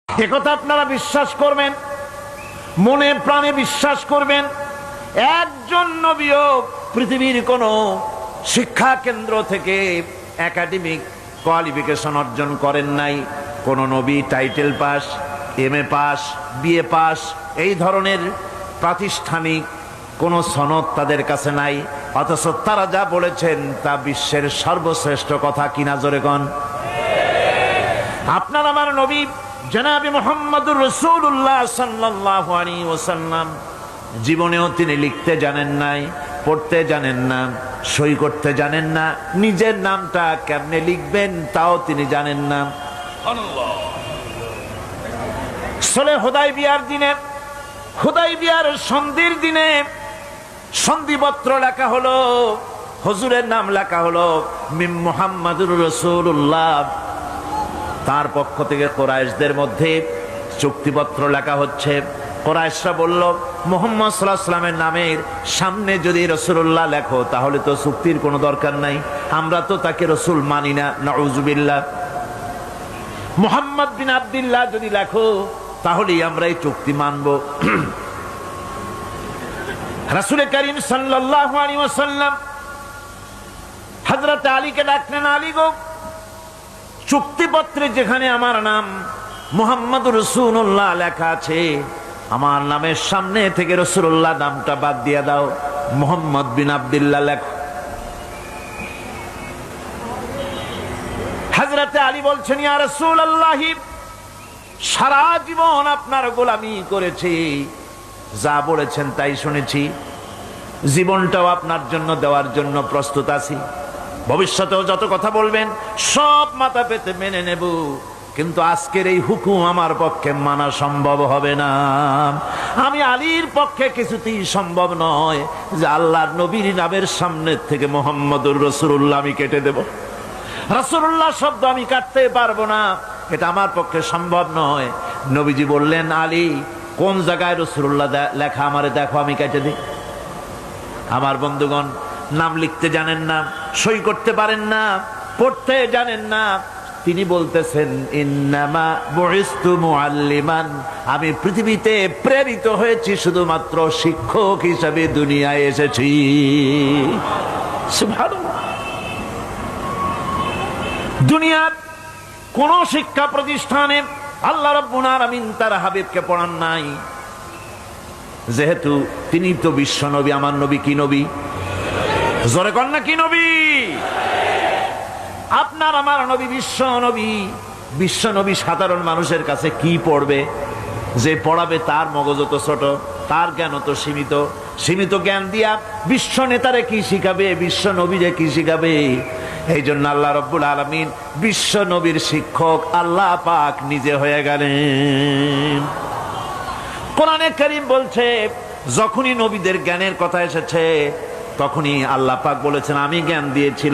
একথা আপনারা বিশ্বাস করবেন, মনে প্রাণে বিশ্বাস করবেন। একজন নবীও পৃথিবীর কোন শিক্ষা কেন্দ্র থেকে একাডেমিক কোয়ালিফিকেশন অর্জন করেন নাই। কোন নবী title pass, MA pass, BA pass এই ধরনের প্রাতিষ্ঠানিক কোন সনদ তাদের কাছে নাই। অথচ তারা যা বলেছেন তা বিশ্বের সর্বশ্রেষ্ঠ কথা কিনা জোরে কোন? আপনার আমার নবী জনাবে মুহাম্মদুর রাসূলুল্লাহ সাল্লাল্লাহু আলাইহি ওয়াসাল্লাম জীবনেও তিনি লিখতে জানেন নাই, পড়তে জানেন না, সই করতে জানেন না, নিজের নামটা কেমনে লিখবেন তাও তিনি জানেন না। সুলহ হুদায়বিয়ার দিনে, হুদায়বিয়ার সন্ধির দিনে সন্ধিপত্র লেখা হলো, হুজুরের নাম লেখা হলো মিম মুহাম্মাদুর রাসূলুল্লাহ। তার পক্ষ থেকে কুরাইশদের মধ্যে চুক্তিপত্র লেখা হচ্ছে। কুরাইশরা বলল, মুহাম্মদ সাল্লাল্লাহু আলাইহি ওয়াসাল্লামের নামের সামনে যদি রাসূলুল্লাহ লেখো তাহলে তো চুক্তির কোনো দরকার নাই, আমরা তো তাকে রাসূল মানি না, নাউযুবিল্লাহ। মুহাম্মদ বিন আব্দুল্লাহ যদি লেখো তাহলেই আমরা এই চুক্তি মানব। রাসূল করিম সাল্লাল্লাহু আলাইহি ওয়াসাল্লাম হযরত আলীকে ডাকলেন, আলী গো, চুক্তিপত্রে যেখানে আমার নাম মুহাম্মদুর রাসূলুল্লাহ লেখা আছে, আমার নামের সামনে থেকে রাসূলুল্লাহ নামটা বাদ দিয়ে দাও, মুহাম্মদ বিন আব্দুল্লাহ লেখো। হযরত আলী বলছেন, ইয়া রাসূলুল্লাহ, সারা জীবন আপনার গোলামি করেছি, যা বলেছেন তাই শুনেছি, জীবনটাও আপনার জন্য দেওয়ার জন্য প্রস্তুত আছি, ভবিষ্যতেও যত কথা বলবেন সব মাথা পেতে মেনে নেব, কিন্তু আজকের এই হুকুম আমার পক্ষে মানা সম্ভব হবে না। আমি আলীর পক্ষে কিছুতেই সম্ভব নয় যে আল্লাহর নবীর নামের সামনে থেকে মুহাম্মদুর রাসূলুল্লাহ আমি কেটে দেব। রাসূলুল্লাহ শব্দ আমি কাটতে পারবো না, এটা আমার পক্ষে সম্ভব নয়। নবীজি বললেন, আলী, কোন জায়গায় রাসূলুল্লাহ লেখা আমারে দেখো, আমি কেটে দিই। আমার বন্ধুগণ, নাম লিখতে জানেন না, সই করতে পারেন না, পড়তে জানেন না, তিনি বলতেছেন, ইন্নামা বুইস্তু মুআল্লিমান, আমি পৃথিবীতে প্রেরিত হয়েছি শুধুমাত্র শিক্ষক হিসেবে দুনিয়ায় এসেছি। সুবহানাল্লাহ। দুনিয়ার কোন শিক্ষা প্রতিষ্ঠানে আল্লাহ রাব্বুল আলামিন তার হাবিবকে পড়ান নাই, যেহেতু তিনি তো বিশ্ব নবী। আমার নবী কি নবী? জোরে কর না, কি নবী? আপনার আমার নবী বিশ্ব নবী। বিশ্ব নবী সাধারণ মানুষের কাছে কি পড়বে? যে পড়াবে তার মগজ তো ছোট, তার জ্ঞান তো সীমিত। সীমিত জ্ঞান দিয়া বিশ্ব নেতারে কি শিখাবে, বিশ্ব নবীরে কি শিখাবে? এই জন্য আল্লাহ রাব্বুল আলামিন বিশ্ব নবীর শিক্ষক আল্লাহ পাক নিজে হয়ে গেলেন। কোরআনে কারীম বলছে, যখনই নবীদের জ্ঞানের কথা এসেছে তখনই আল্লাহ পাক বলেছেন, আমি জ্ঞান দিয়েছি